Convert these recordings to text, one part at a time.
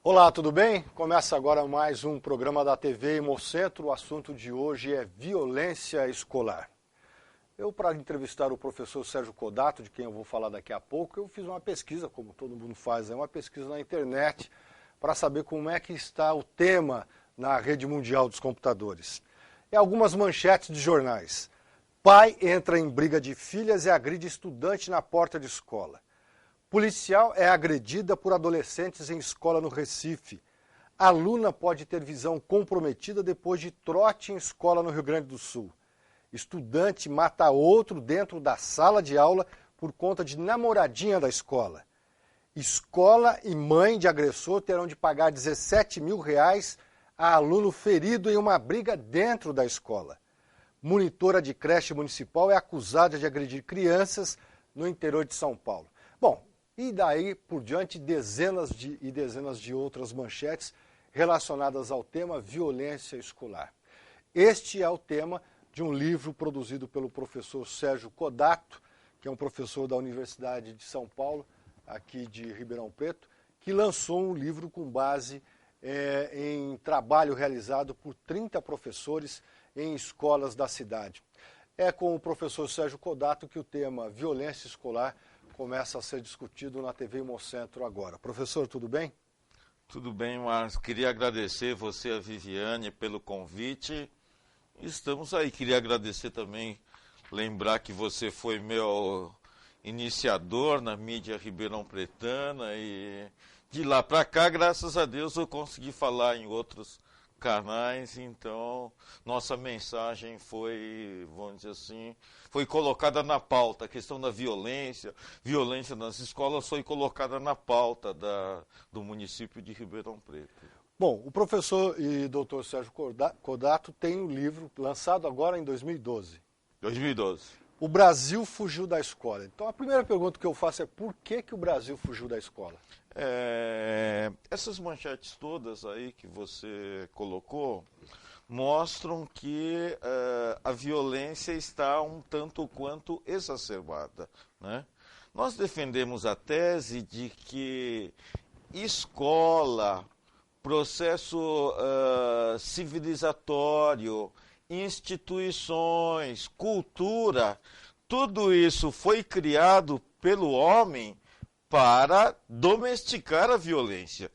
Olá, tudo bem? Começa agora mais um programa da TV Hemocentro. O assunto de hoje é violência escolar. Para entrevistar o professor Sérgio Kodato, de quem eu vou falar daqui a pouco, eu fiz uma pesquisa, como todo mundo faz, uma pesquisa na internet, para saber como é que está o tema na rede mundial dos computadores. E algumas manchetes de jornais. Pai entra em briga de filhas e agride estudante na porta de escola. Policial é agredida por adolescentes em escola no Recife. Aluna pode ter visão comprometida depois de trote em escola no Rio Grande do Sul. Estudante mata outro dentro da sala de aula por conta de namoradinha da escola. Escola e mãe de agressor terão de pagar R$17 mil a aluno ferido em uma briga dentro da escola. Monitora de creche municipal é acusada de agredir crianças no interior de São Paulo. Bom, e daí por diante dezenas de outras manchetes relacionadas ao tema violência escolar. Este é o tema de um livro produzido pelo professor Sérgio Kodato, que é um professor da Universidade de São Paulo, aqui de Ribeirão Preto, que lançou um livro com base em trabalho realizado por 30 professores em escolas da cidade. É com o professor Sérgio Kodato que o tema violência escolar começa a ser discutido na TV Hemocentro agora. Professor, tudo bem? Tudo bem, Marcos. Queria agradecer você e a Viviane pelo convite. Estamos aí. Queria agradecer também, lembrar que você foi meu iniciador na mídia ribeirão-pretana e de lá para cá, graças a Deus, eu consegui falar em outros canais, então nossa mensagem foi, vamos dizer assim, foi colocada na pauta. A questão da violência nas escolas foi colocada na pauta do município de Ribeirão Preto. Bom, o professor e doutor Sérgio Kodato tem um livro lançado agora em 2012. 2012. O Brasil fugiu da escola. Então a primeira pergunta que eu faço é por que o Brasil fugiu da escola? Essas manchetes todas aí que você colocou mostram que a violência está um tanto quanto exacerbada, né? Nós defendemos a tese de que escola, processo civilizatório, instituições, cultura, tudo isso foi criado pelo homem para domesticar a violência,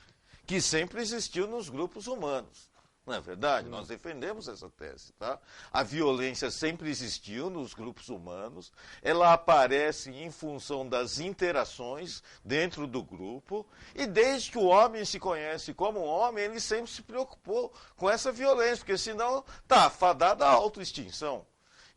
que sempre existiu nos grupos humanos. Não é verdade? Nós defendemos essa tese, tá? A violência sempre existiu nos grupos humanos, ela aparece em função das interações dentro do grupo, e desde que o homem se conhece como homem, ele sempre se preocupou com essa violência, porque senão está fadada à autoextinção.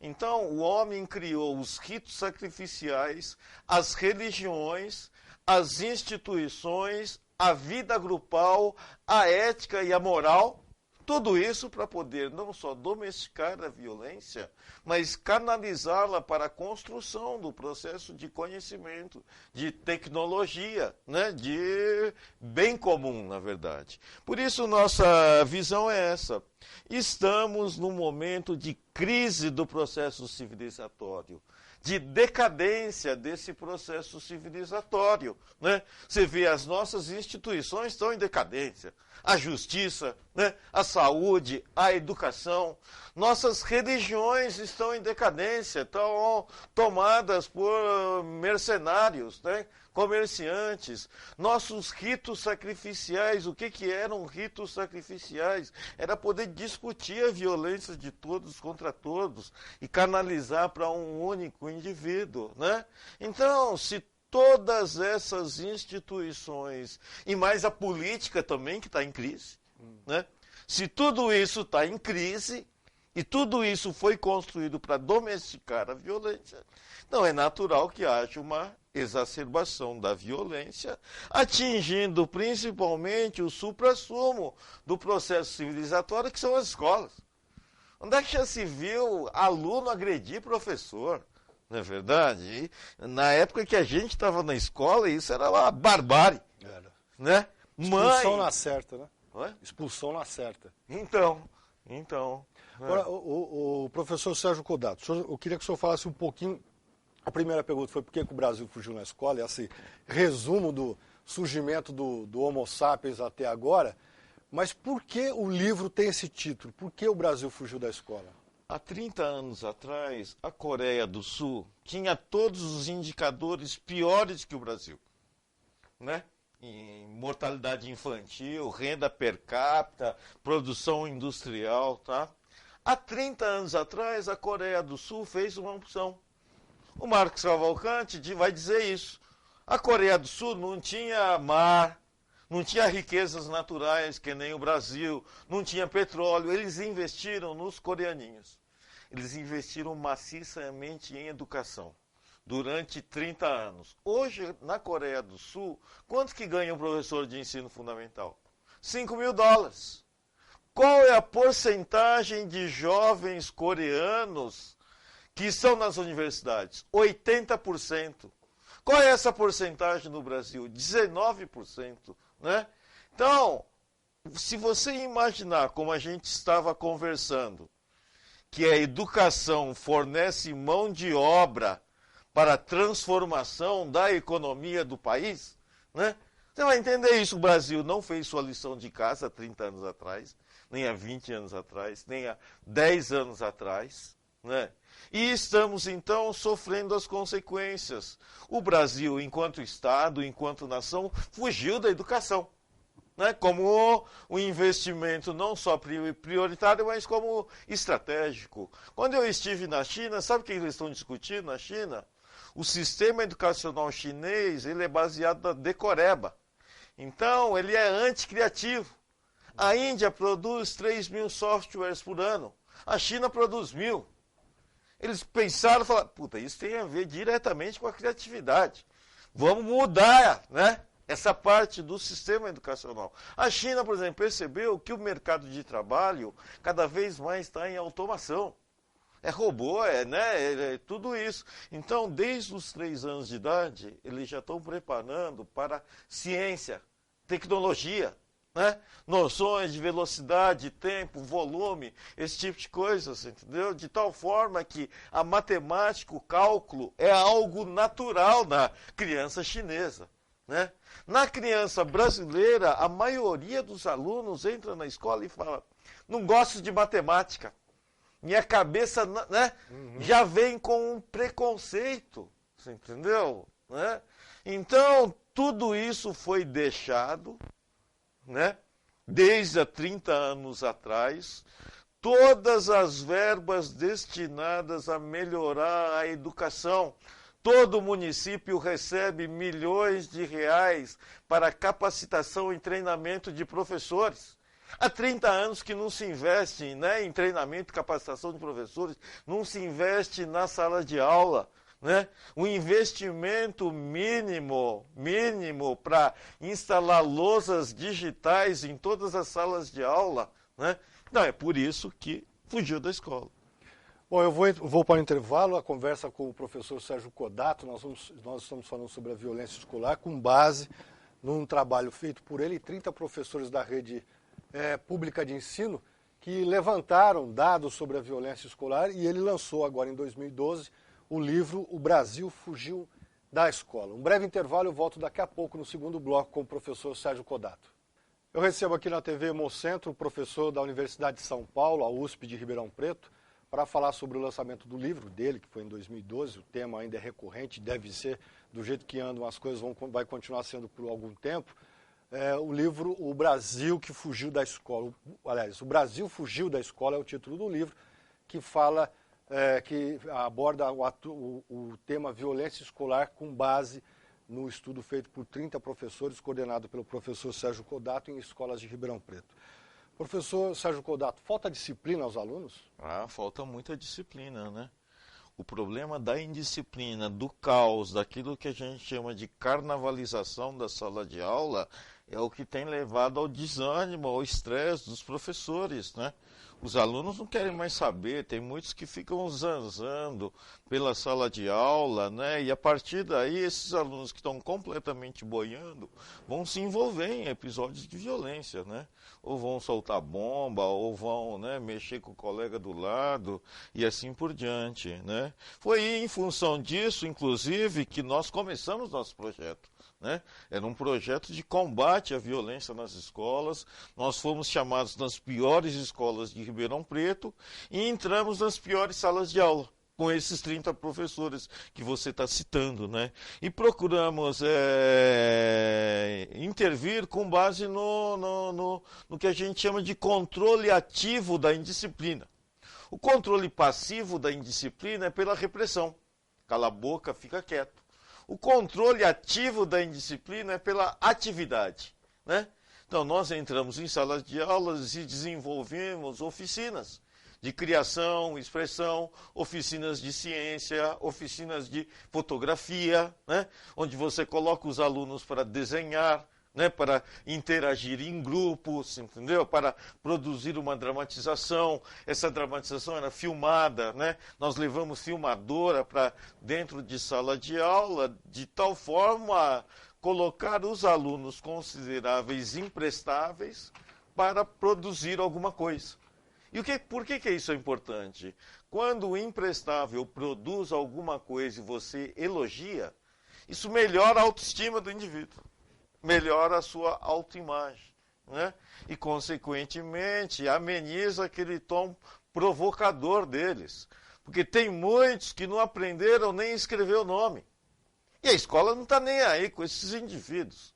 Então, o homem criou os ritos sacrificiais, as religiões, as instituições, a vida grupal, a ética e a moral, tudo isso para poder não só domesticar a violência, mas canalizá-la para a construção do processo de conhecimento, de tecnologia, né? De bem comum, na verdade. Por isso, nossa visão é essa. Estamos num momento de crise do processo civilizatório, de decadência desse processo civilizatório, né? Você vê, as nossas instituições estão em decadência. A justiça, né? A saúde, a educação. Nossas religiões estão em decadência, estão tomadas por mercenários, né? Comerciantes. Nossos ritos sacrificiais, o que eram ritos sacrificiais? Era poder discutir a violência de todos contra todos e canalizar para um único indivíduo, né? Então, se todas essas instituições, e mais a política também, que está em crise, né? Se tudo isso está em crise, e tudo isso foi construído para domesticar a violência, então é natural que haja uma exacerbação da violência, atingindo principalmente o suprassumo do processo civilizatório, que são as escolas. Onde é que já se viu aluno agredir professor? Não é verdade? E na época que a gente estava na escola, isso era uma barbárie. Era. Né? Expulsão na certa, né? Ué? Expulsão na certa. Então. Agora, o professor Sérgio Kodato, eu queria que o senhor falasse um pouquinho. A primeira pergunta foi por que o Brasil fugiu na escola, esse resumo surgimento do Homo sapiens até agora, mas por que o livro tem esse título? Por que o Brasil fugiu da escola? Há 30 anos atrás, a Coreia do Sul tinha todos os indicadores piores que o Brasil, né? Em mortalidade infantil, renda per capita, produção industrial, tá? Há 30 anos atrás, a Coreia do Sul fez uma opção. O Marcos Cavalcante vai dizer isso. A Coreia do Sul não tinha mar, não tinha riquezas naturais que nem o Brasil, não tinha petróleo. Eles investiram nos coreaninhos. Eles investiram maciçamente em educação durante 30 anos. Hoje, na Coreia do Sul, quanto que ganha um professor de ensino fundamental? $5.000. Qual é a porcentagem de jovens coreanos que estão nas universidades? 80%. Qual é essa porcentagem no Brasil? 19%. Né? Então, se você imaginar como a gente estava conversando, que a educação fornece mão de obra para a transformação da economia do país, né? Você vai entender isso. O Brasil não fez sua lição de casa há 30 anos atrás, nem há 20 anos atrás, nem há 10 anos atrás, né? E estamos, então, sofrendo as consequências. O Brasil, enquanto Estado, enquanto nação, fugiu da educação, né? Como um investimento não só prioritário, mas como estratégico. Quando eu estive na China, sabe o que eles estão discutindo na China? O sistema educacional chinês, ele é baseado na decoreba. Então, ele é anticriativo. A Índia produz 3.000 softwares por ano. A China produz 1.000. Eles pensaram e falaram, puta, isso tem a ver diretamente com a criatividade. Vamos mudar, né, essa parte do sistema educacional. A China, por exemplo, percebeu que o mercado de trabalho cada vez mais está em automação. É robô, é tudo isso. Então, desde os 3 anos de idade, eles já estão preparando para ciência, tecnologia, né? Noções de velocidade, tempo, volume, esse tipo de coisas, entendeu? De tal forma que a matemática, o cálculo, é algo natural na criança chinesa, né? Na criança brasileira, a maioria dos alunos entra na escola e fala, não gosto de matemática. Minha cabeça, né, já vem com um preconceito, você entendeu? Né? Então, tudo isso foi deixado, né, desde há 30 anos atrás. Todas as verbas destinadas a melhorar a educação. Todo município recebe milhões de reais para capacitação e treinamento de professores. Há 30 anos que não se investe, né, em treinamento e capacitação de professores, não se investe na sala de aula, né? O investimento mínimo para instalar lousas digitais em todas as salas de aula, né? Não, é por isso que fugiu da escola. Bom, eu vou para o intervalo, a conversa com o professor Sérgio Kodato. Nós estamos falando sobre a violência escolar com base num trabalho feito por ele e 30 professores da rede pública de ensino que levantaram dados sobre a violência escolar, e ele lançou agora em 2012 o livro O Brasil Fugiu da Escola. Um breve intervalo, eu volto daqui a pouco no segundo bloco com o professor Sérgio Kodato. Eu recebo aqui na TV Hemocentro o professor da Universidade de São Paulo, a USP de Ribeirão Preto, para falar sobre o lançamento do livro dele, que foi em 2012. O tema ainda é recorrente, deve ser, do jeito que andam as coisas, vai continuar sendo por algum tempo. O livro O Brasil que Fugiu da Escola. Aliás, O Brasil Fugiu da Escola é o título do livro, que fala, que aborda o tema violência escolar com base no estudo feito por 30 professores, coordenado pelo professor Sérgio Kodato, em escolas de Ribeirão Preto. Professor Sérgio Kodato, falta disciplina aos alunos? Falta muita disciplina, né? O problema da indisciplina, do caos, daquilo que a gente chama de carnavalização da sala de aula, é o que tem levado ao desânimo, ao estresse dos professores, né? Os alunos não querem mais saber, tem muitos que ficam zanzando pela sala de aula, né? E a partir daí, esses alunos que estão completamente boiando vão se envolver em episódios de violência, né? Ou vão soltar bomba, ou vão, né, mexer com o colega do lado, e assim por diante, né? Foi em função disso, inclusive, que nós começamos nosso projeto. Né? Era um projeto de combate à violência nas escolas. Nós fomos chamados nas piores escolas de Ribeirão Preto e entramos nas piores salas de aula, com esses 30 professores que você está citando, né? E procuramos intervir com base no que a gente chama de controle ativo da indisciplina. O controle passivo da indisciplina é pela repressão. Cala a boca, fica quieto. O controle ativo da indisciplina é pela atividade, né? Então, nós entramos em salas de aulas e desenvolvemos oficinas de criação, expressão, oficinas de ciência, oficinas de fotografia, né? Onde você coloca os alunos para desenhar, né, para interagir em grupos, entendeu? Para produzir uma dramatização. Essa dramatização era filmada, né? Nós levamos filmadora para dentro de sala de aula, de tal forma a colocar os alunos consideráveis imprestáveis para produzir alguma coisa. E por que isso é importante? Quando o imprestável produz alguma coisa e você elogia, isso melhora a autoestima do indivíduo. Melhora a sua autoimagem, né? E, consequentemente, ameniza aquele tom provocador deles. Porque tem muitos que não aprenderam nem a escrever o nome. E a escola não está nem aí com esses indivíduos.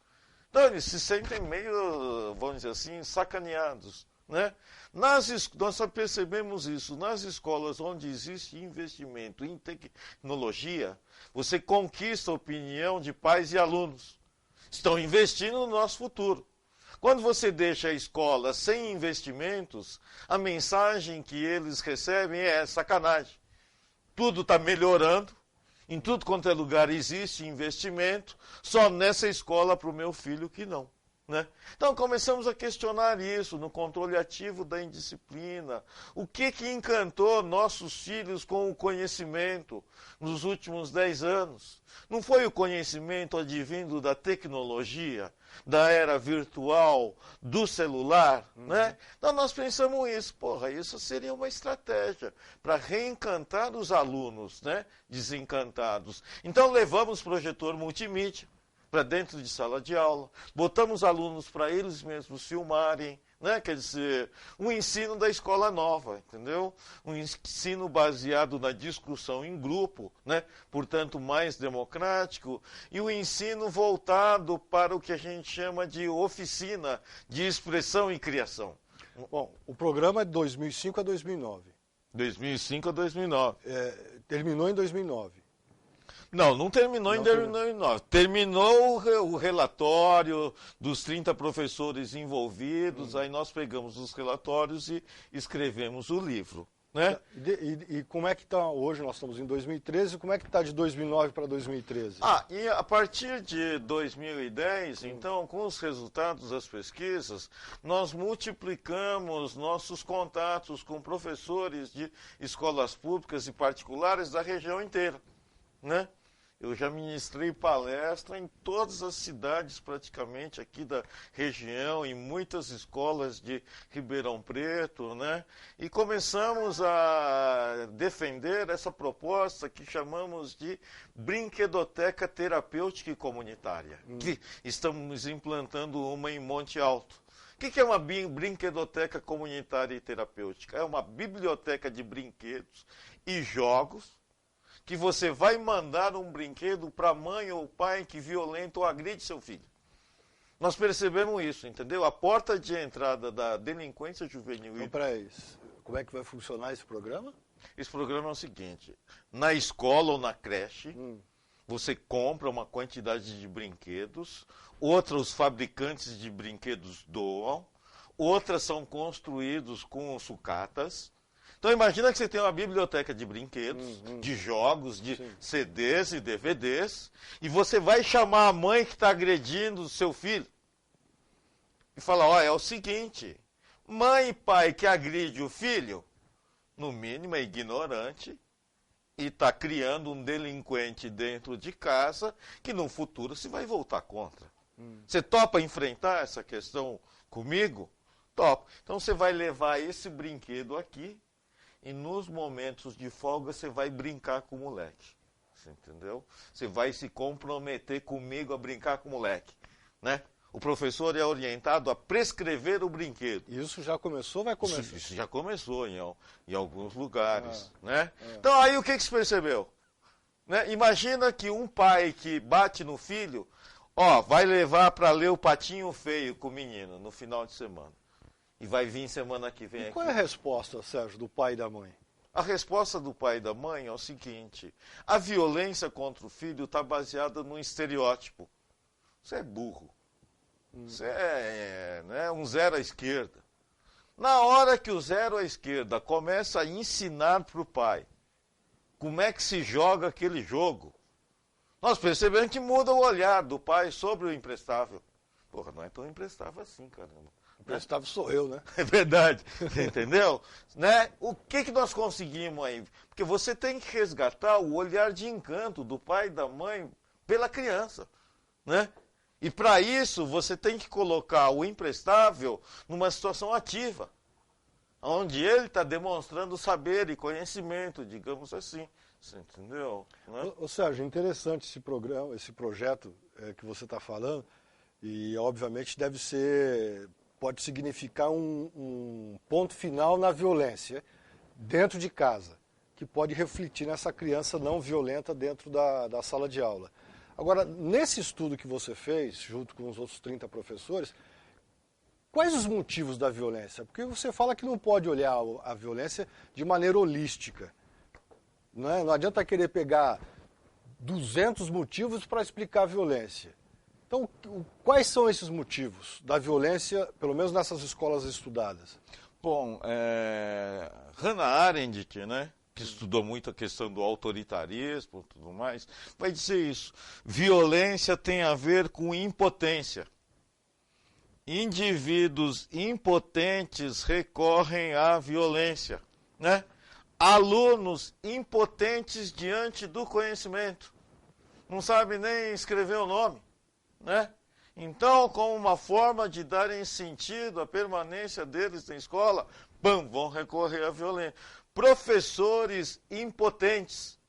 Então, eles se sentem meio, vamos dizer assim, sacaneados, né? Nós só percebemos isso. Nas escolas onde existe investimento em tecnologia, você conquista a opinião de pais e alunos. Estão investindo no nosso futuro. Quando você deixa a escola sem investimentos, a mensagem que eles recebem é sacanagem. Tudo está melhorando, em tudo quanto é lugar existe investimento, só nessa escola para o meu filho que não. Né? Então começamos a questionar isso no controle ativo da indisciplina. O que encantou nossos filhos com o conhecimento nos últimos 10 anos? Não foi o conhecimento advindo da tecnologia, da era virtual, do celular, né? Então nós pensamos isso, isso seria uma estratégia para reencantar os alunos, né, desencantados. Então levamos projetor multimídia para dentro de sala de aula, botamos alunos para eles mesmos filmarem, né? Quer dizer, um ensino da escola nova, entendeu? Um ensino baseado na discussão em grupo, né? Portanto, mais democrático, e o ensino voltado para o que a gente chama de oficina de expressão e criação. Bom, o programa é de 2005 a 2009. 2005 a 2009. Terminou em 2009. Não terminou em 2009. Terminou o relatório dos 30 professores envolvidos, aí nós pegamos os relatórios e escrevemos o livro. Né? E como é que está hoje? Nós estamos em 2013, como é que está de 2009 para 2013? E a partir de 2010, então, com os resultados das pesquisas, nós multiplicamos nossos contatos com professores de escolas públicas e particulares da região inteira. Né? Eu já ministrei palestra em todas as cidades praticamente aqui da região, em muitas escolas de Ribeirão Preto, né? E começamos a defender essa proposta que chamamos de brinquedoteca terapêutica e comunitária, que estamos implantando uma em Monte Alto. O que é uma brinquedoteca comunitária e terapêutica? É uma biblioteca de brinquedos e jogos, que você vai mandar um brinquedo para a mãe ou pai que violenta ou agride seu filho. Nós percebemos isso, entendeu? A porta de entrada da delinquência juvenil. Então, para isso, como é que vai funcionar esse programa? Esse programa é o seguinte: na escola ou na creche, você compra uma quantidade de brinquedos, outros fabricantes de brinquedos doam, outras são construídos com sucatas. Então imagina que você tem uma biblioteca de brinquedos, de jogos, de CDs e DVDs, e você vai chamar a mãe que está agredindo o seu filho. e fala, ó, é o seguinte, mãe e pai que agride o filho, no mínimo é ignorante e está criando um delinquente dentro de casa que no futuro se vai voltar contra. Você topa enfrentar essa questão comigo? Topa. Então você vai levar esse brinquedo aqui e nos momentos de folga você vai brincar com o moleque. Você entendeu? Você vai se comprometer comigo a brincar com o moleque, né? O professor é orientado a prescrever o brinquedo. Isso já começou, vai começar? Isso já começou em alguns lugares, né? Então aí o que se percebeu? Né? Imagina que um pai que bate no filho, ó, vai levar para ler o Patinho Feio com o menino no final de semana. E vai vir semana que vem aqui. Qual é a resposta, Sérgio, do pai e da mãe? A resposta do pai e da mãe é o seguinte, a violência contra o filho está baseada num estereótipo. Você é burro. Você é um zero à esquerda. Na hora que o zero à esquerda começa a ensinar para o pai como é que se joga aquele jogo, nós percebemos que muda o olhar do pai sobre o imprestável. Porra, não é tão imprestável assim, caramba. Imprestável sou eu, né? É verdade, entendeu? Né? O que nós conseguimos aí? Porque você tem que resgatar o olhar de encanto do pai e da mãe pela criança, né? E para isso você tem que colocar o imprestável numa situação ativa, onde ele está demonstrando saber e conhecimento, digamos assim. Você entendeu? Né? Ô, Sérgio, interessante esse programa, esse projeto que você está falando, e obviamente pode significar um ponto final na violência dentro de casa, que pode refletir nessa criança não violenta dentro da sala de aula. Agora, nesse estudo que você fez, junto com os outros 30 professores, quais os motivos da violência? Porque você fala que não pode olhar a violência de maneira holística. Não adianta querer pegar 200 motivos para explicar a violência. Então, quais são esses motivos da violência, pelo menos nessas escolas estudadas? Bom, Hannah Arendt, né, que estudou muito a questão do autoritarismo e tudo mais, vai dizer isso. Violência tem a ver com impotência. Indivíduos impotentes recorrem à violência, né? Alunos impotentes diante do conhecimento. Não sabem nem escrever o nome, né? Então, como uma forma de darem sentido à permanência deles na escola, vão recorrer à violência. Professores impotentes,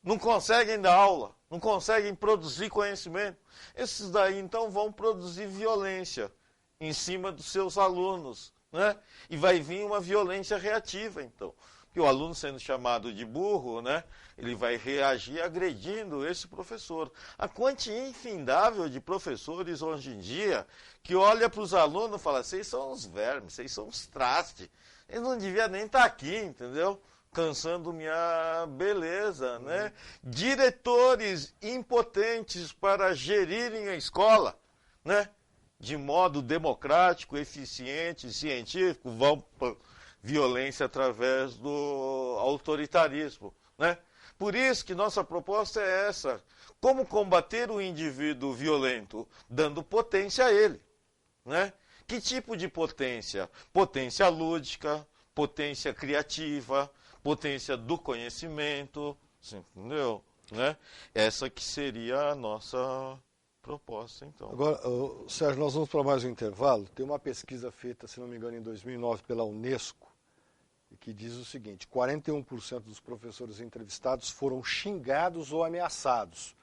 não conseguem dar aula, não conseguem produzir conhecimento. Esses daí, então, vão produzir violência em cima dos seus alunos, né? E vai vir uma violência reativa, então. Porque o aluno sendo chamado de burro, né, ele vai reagir agredindo esse professor. A quantia infindável de professores hoje em dia que olha para os alunos e fala, vocês são uns vermes, vocês são uns trastes. Eles não deviam nem estar aqui, entendeu? Cansando minha beleza, né? Diretores impotentes para gerirem a escola, né? De modo democrático, eficiente, científico, vão para violência através do autoritarismo, né? Por isso que nossa proposta é essa. Como combater o indivíduo violento? Dando potência a ele, né? Que tipo de potência? Potência lúdica, potência criativa, potência do conhecimento, você entendeu? Né? Essa que seria a nossa proposta, então. Agora, Sérgio, nós vamos para mais um intervalo. Tem uma pesquisa feita, se não me engano, em 2009 pela Unesco, que diz o seguinte, 41% dos professores entrevistados foram xingados ou ameaçados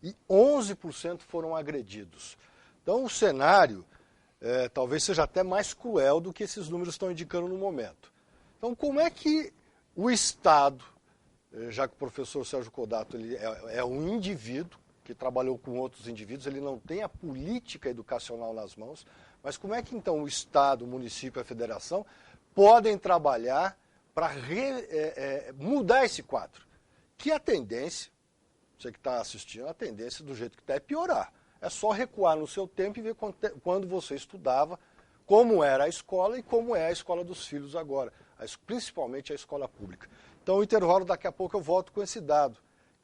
e 11% foram agredidos. Então, o cenário talvez seja até mais cruel do que esses números estão indicando no momento. Então, como é que o Estado, já que o professor Sérgio Kodato ele é um indivíduo que trabalhou com outros indivíduos, ele não tem a política educacional nas mãos, mas como é que então o Estado, o município e a federação podem trabalhar para mudar esse quadro? Que a tendência, você que está assistindo, a tendência do jeito que está é piorar. É só recuar no seu tempo e ver quando você estudava, como era a escola e como é a escola dos filhos agora, principalmente a escola pública. Então, o intervalo, daqui a pouco eu volto com esse dado.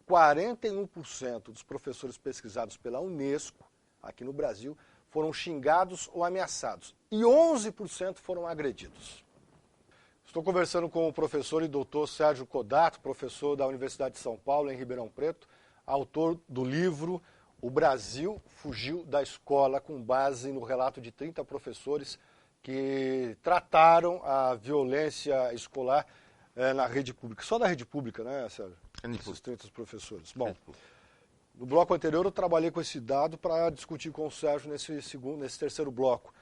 41% dos professores pesquisados pela Unesco, aqui no Brasil, foram xingados ou ameaçados e 11% foram agredidos. Estou conversando com o professor e doutor Sérgio Codato, professor da Universidade de São Paulo, em Ribeirão Preto, autor do livro O Brasil Fugiu da Escola, com base no relato de 30 professores que trataram a violência escolar na rede pública. Só da rede pública, né, Sérgio? Esses 30 professores. Bom, no bloco anterior eu trabalhei com esse dado para discutir com o Sérgio nesse terceiro bloco.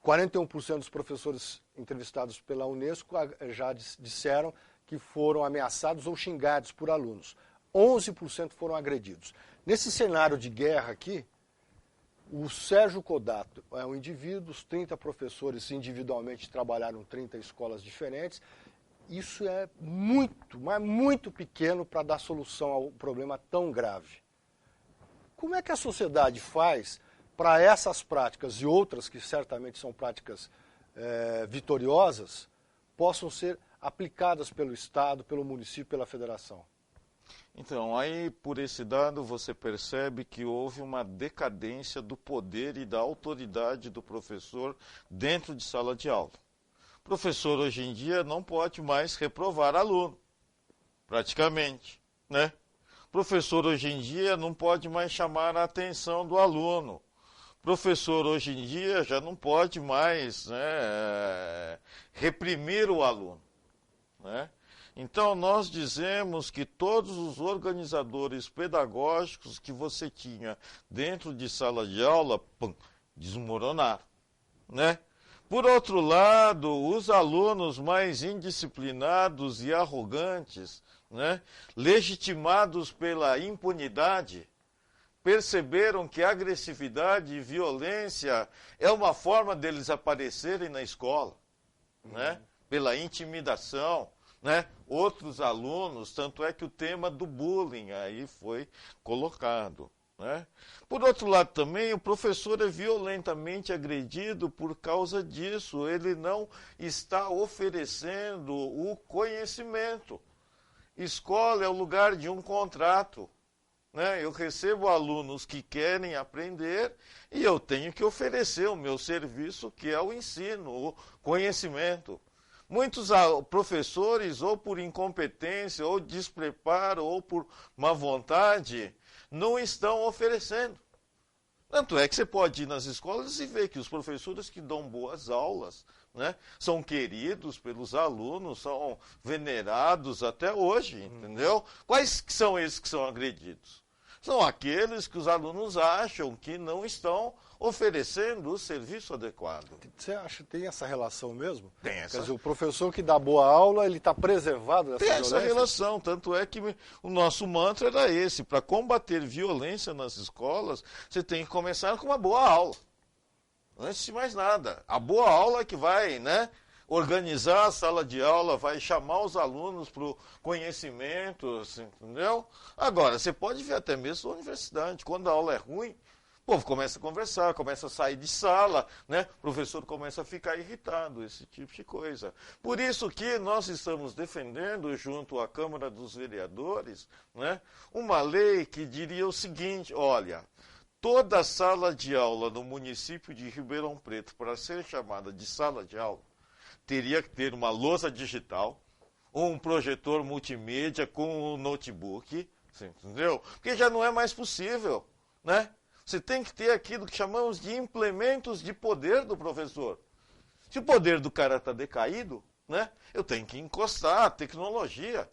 41% dos professores entrevistados pela Unesco já disseram que foram ameaçados ou xingados por alunos. 11% foram agredidos. Nesse cenário de guerra aqui, o Sérgio Codato é um indivíduo, os 30 professores individualmente trabalharam em 30 escolas diferentes. Isso é muito, mas muito pequeno para dar solução a um problema tão grave. Como é que a sociedade faz para essas práticas e outras, que certamente são práticas vitoriosas, possam ser aplicadas pelo Estado, pelo município, pela federação? Então, aí por esse dado você percebe que houve uma decadência do poder e da autoridade do professor dentro de sala de aula. O professor hoje em dia não pode mais reprovar aluno, praticamente, né? O professor hoje em dia não pode mais chamar a atenção do aluno. O professor hoje em dia já não pode mais, né, reprimir o aluno, né? Então, nós dizemos que todos os organizadores pedagógicos que você tinha dentro de sala de aula, desmoronaram, né? Por outro lado, os alunos mais indisciplinados e arrogantes, né, legitimados pela impunidade, perceberam que agressividade e violência é uma forma deles aparecerem na escola, né, pela intimidação, né? Outros alunos, tanto é que o tema do bullying aí foi colocado, né? Por outro lado também, o professor é violentamente agredido por causa disso, ele não está oferecendo o conhecimento. Escola é o lugar de um contrato, né? Eu recebo alunos que querem aprender e eu tenho que oferecer o meu serviço, que é o ensino, o conhecimento. Muitos professores, ou por incompetência, ou despreparo, ou por má vontade, não estão oferecendo. Tanto é que você pode ir nas escolas e ver que os professores que dão boas aulas, né, são queridos pelos alunos, são venerados até hoje, entendeu? Quais são esses que são agredidos? São aqueles que os alunos acham que não estão oferecendo o serviço adequado. Você acha que tem essa relação mesmo? Tem essa. Quer dizer, o professor que dá boa aula, ele está preservado dessa violência? Tem essa relação, tanto é que o nosso mantra era esse: para combater violência nas escolas, você tem que começar com uma boa aula. Antes de mais nada. A boa aula é que vai, né, organizar a sala de aula, vai chamar os alunos para o conhecimento, entendeu? Agora, você pode ver até mesmo na universidade, quando a aula é ruim, o povo começa a conversar, começa a sair de sala, né? O professor começa a ficar irritado, esse tipo de coisa. Por isso que nós estamos defendendo, junto à Câmara dos Vereadores, né, uma lei que diria o seguinte: olha, toda sala de aula no município de Ribeirão Preto, para ser chamada de sala de aula, teria que ter uma lousa digital, ou um projetor multimídia com um notebook, entendeu? Porque já não é mais possível, né? Você tem que ter aquilo que chamamos de implementos de poder do professor. Se o poder do cara está decaído, né, eu tenho que encostar a tecnologia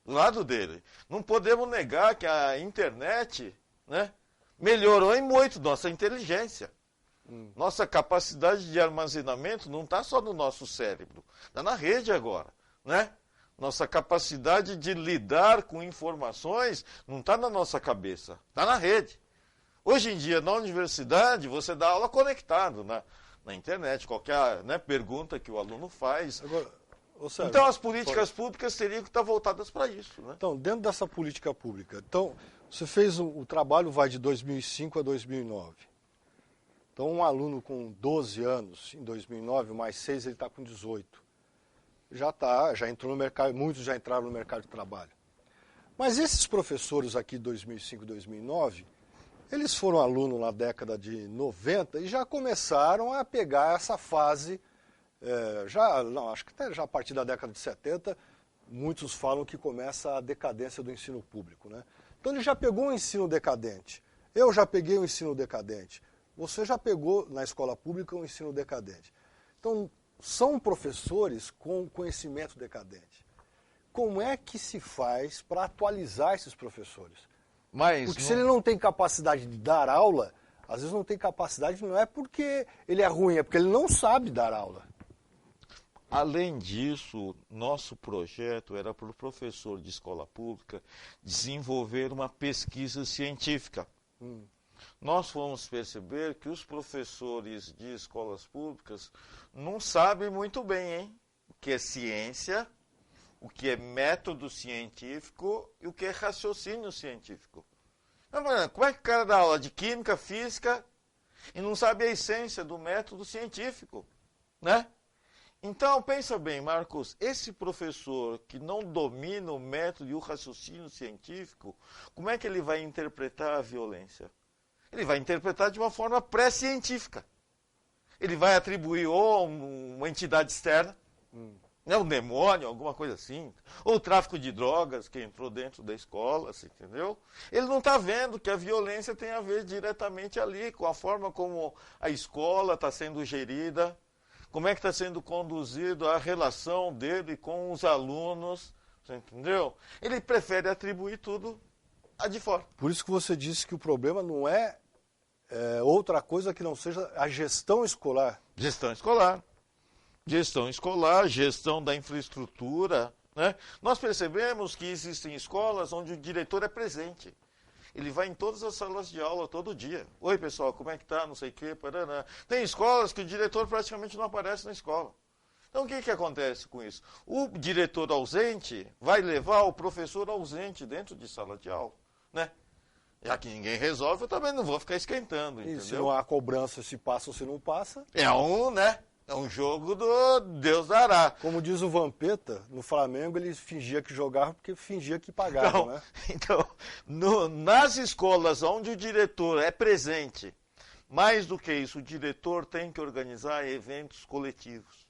do lado dele. Não podemos negar que a internet, né, melhorou em muito nossa inteligência. Nossa capacidade de armazenamento não está só no nosso cérebro, está na rede agora, né? Nossa capacidade de lidar com informações não está na nossa cabeça, está na rede. Hoje em dia, na universidade, você dá aula conectado na internet, qualquer, né, pergunta que o aluno faz. Agora, Sérgio, então, as políticas públicas teriam que estar voltadas para isso, né? Então, dentro dessa política pública, então, você fez o trabalho vai de 2005 a 2009. Então, um aluno com 12 anos, em 2009, mais 6, ele está com 18. Já entrou no mercado, muitos já entraram no mercado de trabalho. Mas esses professores aqui de 2005 e 2009, Eles foram alunos na década de 90 e já começaram a pegar essa fase, acho que até já a partir da década de 70, muitos falam que começa a decadência do ensino público, né? Então ele já pegou um ensino decadente, eu já peguei um ensino decadente, você já pegou na escola pública um ensino decadente. Então são professores com conhecimento decadente. Como é que se faz para atualizar esses professores? Porque se ele não tem capacidade de dar aula, às vezes não tem capacidade, não é porque ele é ruim, é porque ele não sabe dar aula. Além disso, nosso projeto era para o professor de escola pública desenvolver uma pesquisa científica. Nós fomos perceber que os professores de escolas públicas não sabem muito bem, hein, o que é ciência, o que é método científico e o que é raciocínio científico. Como é que o cara dá aula de química, física e não sabe a essência do método científico, né? Então, pensa bem, Marcos, esse professor que não domina o método e o raciocínio científico, como é que ele vai interpretar a violência? Ele vai interpretar de uma forma pré-científica. Ele vai atribuir ou a uma entidade externa, né, um demônio, alguma coisa assim, ou o tráfico de drogas que entrou dentro da escola, assim, entendeu? Ele não está vendo que a violência tem a ver diretamente ali, com a forma como a escola está sendo gerida, como é que está sendo conduzido a relação dele com os alunos, você entendeu? Ele prefere atribuir tudo a de fora. Por isso que você disse que o problema não é outra coisa que não seja a gestão escolar. Gestão escolar. Gestão escolar, gestão da infraestrutura, né? Nós percebemos que existem escolas onde o diretor é presente. Ele vai em todas as salas de aula todo dia. Oi, pessoal, como é que tá? Não sei o quê, paraná. Tem escolas que o diretor praticamente não aparece na escola. Então, o que acontece com isso? O diretor ausente vai levar o professor ausente dentro de sala de aula, né? Já que ninguém resolve, eu também não vou ficar esquentando, entendeu? E se não há cobrança, se passa ou se não passa... É um jogo do Deus dará. Como diz o Vampeta, no Flamengo ele fingia que jogava porque fingia que pagava, Então, né? Então, nas escolas onde o diretor é presente, mais do que isso, o diretor tem que organizar eventos coletivos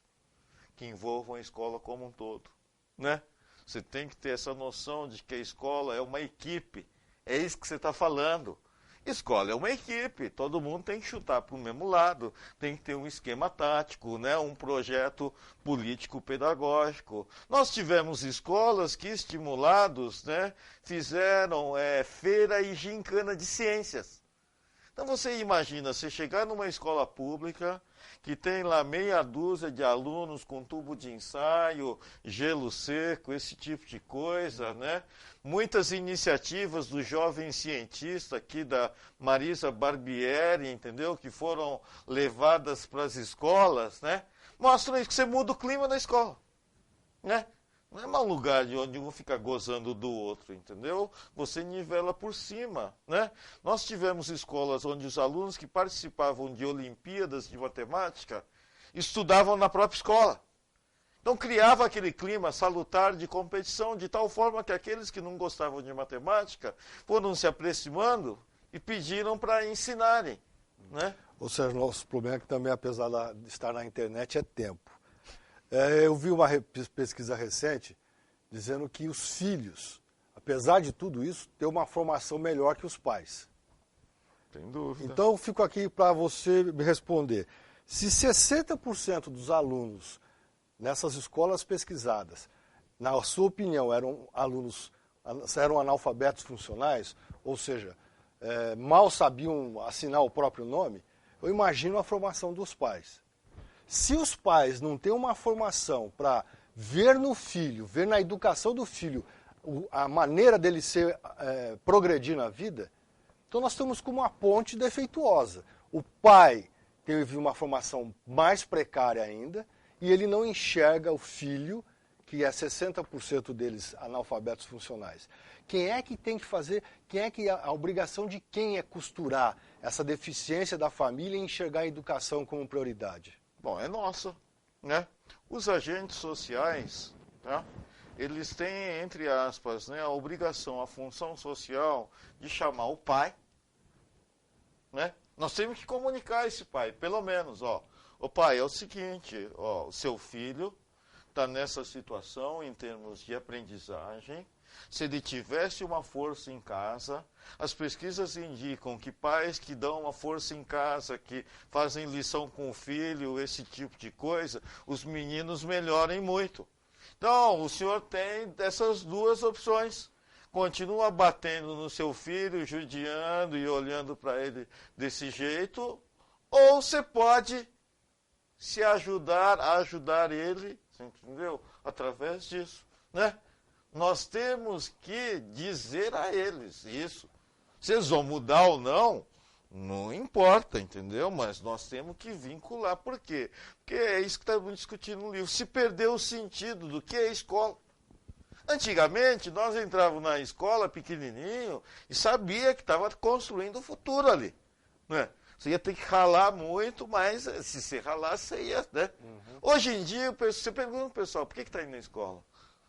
que envolvam a escola como um todo, né? Você tem que ter essa noção de que a escola é uma equipe. É isso que você está falando. Escola é uma equipe, todo mundo tem que chutar para o mesmo lado, tem que ter um esquema tático, né? Um projeto político-pedagógico. Nós tivemos escolas que, estimulados, né, fizeram feira e gincana de ciências. Então você imagina, você chegar numa escola pública que tem lá meia dúzia de alunos com tubo de ensaio, gelo seco, esse tipo de coisa, né? Muitas iniciativas do jovem cientista aqui da Marisa Barbieri, entendeu? Que foram levadas para as escolas, né? Mostram isso, que você muda o clima da escola, né? Não é um lugar de onde um fica gozando do outro, entendeu? Você nivela por cima, né? Nós tivemos escolas onde os alunos que participavam de Olimpíadas de Matemática estudavam na própria escola. Então criava aquele clima salutar de competição, de tal forma que aqueles que não gostavam de matemática foram se aproximando e pediram para ensinarem, né? Ou seja, nosso problema é que também, apesar de estar na internet, é tempo. Eu vi uma pesquisa recente dizendo que os filhos, apesar de tudo isso, têm uma formação melhor que os pais. Sem dúvida. Então, eu fico aqui para você me responder. Se 60% dos alunos nessas escolas pesquisadas, na sua opinião, eram analfabetos funcionais, ou seja, mal sabiam assinar o próprio nome, eu imagino a formação dos pais. Se os pais não têm uma formação para ver no filho, ver na educação do filho, a maneira dele progredir na vida, então nós estamos com uma ponte defeituosa. O pai teve uma formação mais precária ainda, e ele não enxerga o filho, que é 60% deles analfabetos funcionais. Quem é que tem que fazer, a obrigação de quem é costurar essa deficiência da família e enxergar a educação como prioridade? Bom, é nossa, né? Os agentes sociais, tá? Eles têm, entre aspas, né, a obrigação, a função social de chamar o pai, né? Nós temos que comunicar a esse pai, pelo menos, o pai, é o seguinte, o seu filho está nessa situação em termos de aprendizagem. Se ele tivesse uma força em casa, as pesquisas indicam que pais que dão uma força em casa, que fazem lição com o filho, esse tipo de coisa, os meninos melhorem muito. Então, o senhor tem essas duas opções. Continua batendo no seu filho, judiando e olhando para ele desse jeito, ou você pode se ajudar a ajudar ele, entendeu? Através disso, né? Nós temos que dizer a eles isso. Se eles vão mudar ou não, não importa, entendeu? Mas nós temos que vincular. Por quê? Porque é isso que estamos discutindo no livro. Se perdeu o sentido do que é escola. Antigamente, nós entrávamos na escola pequenininho e sabia que estava construindo o futuro ali, né? Você ia ter que ralar muito, mas se você ralasse, você ia, né? Uhum. Hoje em dia, você pergunta ao pessoal, por que está indo na escola?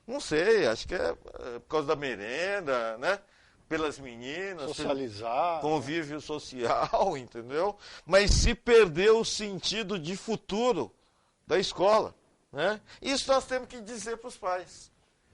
Não sei, acho que é por causa da merenda, né? Pelas meninas. Socializar. Convívio social, entendeu? Mas se perdeu o sentido de futuro da escola, né? Isso nós temos que dizer para os pais.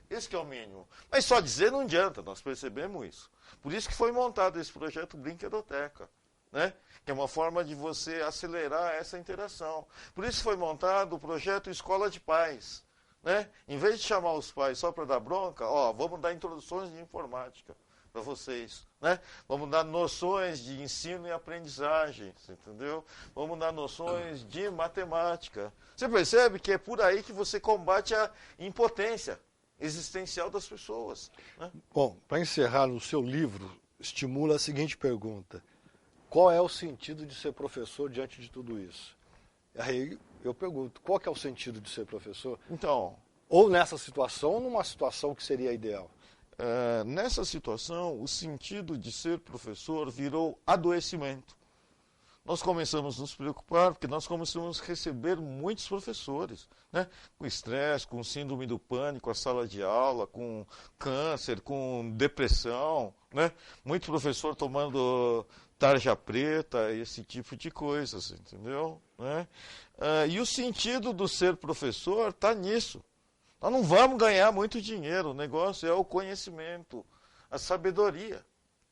Esse que é o mínimo. Mas só dizer não adianta, nós percebemos isso. Por isso que foi montado esse projeto Brinquedoteca, né? Que é uma forma de você acelerar essa interação. Por isso foi montado o projeto Escola de Pais, né? Em vez de chamar os pais só para dar bronca, vamos dar introduções de informática para vocês, né? Vamos dar noções de ensino e aprendizagem, entendeu? Vamos dar noções de matemática. Você percebe que é por aí que você combate a impotência existencial das pessoas, né? Bom, para encerrar, no seu livro, estimula a seguinte pergunta: qual é o sentido de ser professor diante de tudo isso? Aí eu pergunto, qual que é o sentido de ser professor? Então, ou nessa situação, ou numa situação que seria ideal? Nessa situação, o sentido de ser professor virou adoecimento. Nós começamos a nos preocupar, porque nós começamos a receber muitos professores, né? Com estresse, com síndrome do pânico, a sala de aula, com câncer, com depressão, né? Muito professor tomando tarja preta, esse tipo de coisas, entendeu? Né? E o sentido do ser professor está nisso. Nós não vamos ganhar muito dinheiro, o negócio é o conhecimento, a sabedoria.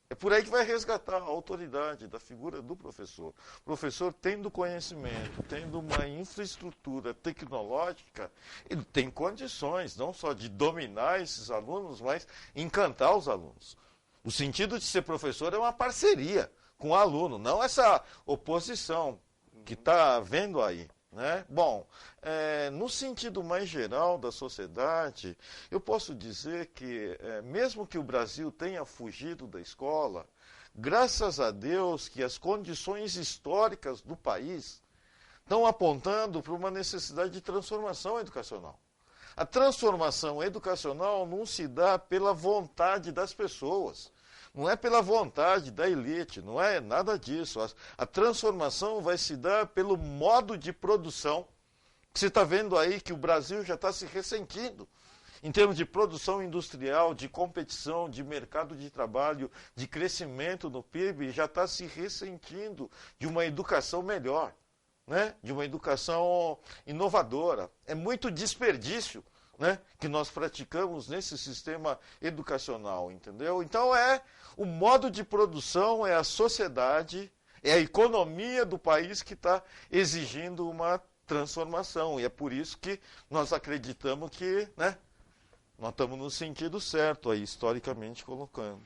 É por aí que vai resgatar a autoridade da figura do professor. O professor, tendo conhecimento, tendo uma infraestrutura tecnológica, ele tem condições não só de dominar esses alunos, mas encantar os alunos. O sentido de ser professor é uma parceria com o aluno, não essa oposição que está havendo aí, né? Bom, no sentido mais geral da sociedade, eu posso dizer que, mesmo que o Brasil tenha fugido da escola, graças a Deus que as condições históricas do país estão apontando para uma necessidade de transformação educacional. A transformação educacional não se dá pela vontade das pessoas, não é pela vontade da elite, não é nada disso. A transformação vai se dar pelo modo de produção. Você está vendo aí que o Brasil já está se ressentindo em termos de produção industrial, de competição, de mercado de trabalho, de crescimento no PIB, já está se ressentindo de uma educação melhor, né? De uma educação inovadora. É muito desperdício, né, que nós praticamos nesse sistema educacional, entendeu? Então o modo de produção, é a sociedade, é a economia do país que está exigindo uma transformação. E é por isso que nós acreditamos que, né, nós estamos no sentido certo aí, historicamente colocando.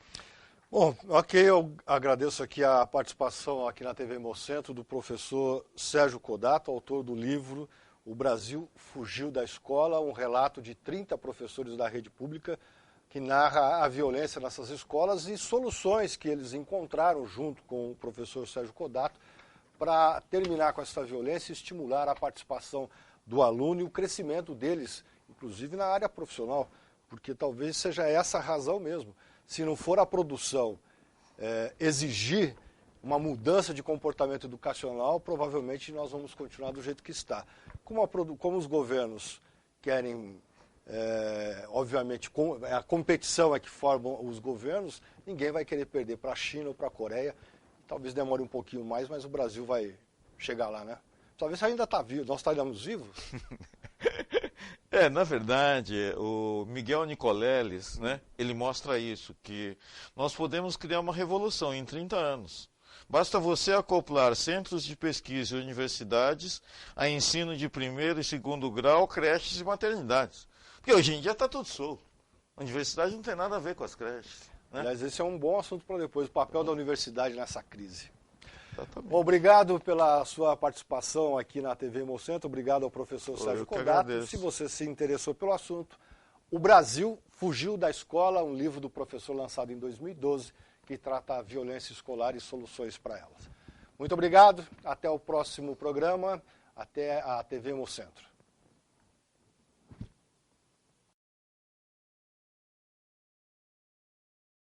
Bom, ok, eu agradeço aqui a participação aqui na TV Hemocentro do professor Sérgio Kodato, autor do livro O Brasil Fugiu da Escola, um relato de 30 professores da rede pública que narra a violência nessas escolas e soluções que eles encontraram junto com o professor Sérgio Kodato para terminar com essa violência e estimular a participação do aluno e o crescimento deles, inclusive na área profissional, porque talvez seja essa a razão mesmo. Se não for a produção exigir uma mudança de comportamento educacional, provavelmente nós vamos continuar do jeito que está. Como os governos querem, obviamente, a competição é que forma os governos, ninguém vai querer perder para a China ou para a Coreia. Talvez demore um pouquinho mais, mas o Brasil vai chegar lá, né? Talvez ainda está vivo. Nós estaremos vivos? Na verdade, o Miguel Nicoleles, né, ele mostra isso, que nós podemos criar uma revolução em 30 anos. Basta você acoplar centros de pesquisa e universidades a ensino de primeiro e segundo grau, creches e maternidades. Porque hoje em dia está tudo solto. A universidade não tem nada a ver com as creches. Né? Aliás, esse é um bom assunto para depois, o papel da universidade nessa crise. Exatamente. Bom, obrigado pela sua participação aqui na TV Hemocentro, obrigado ao professor Sérgio Kodato. Se você se interessou pelo assunto, O Brasil Fugiu da Escola, um livro do professor lançado em 2012, que trata a violência escolar e soluções para elas. Muito obrigado, até o próximo programa, até a TV Hemocentro.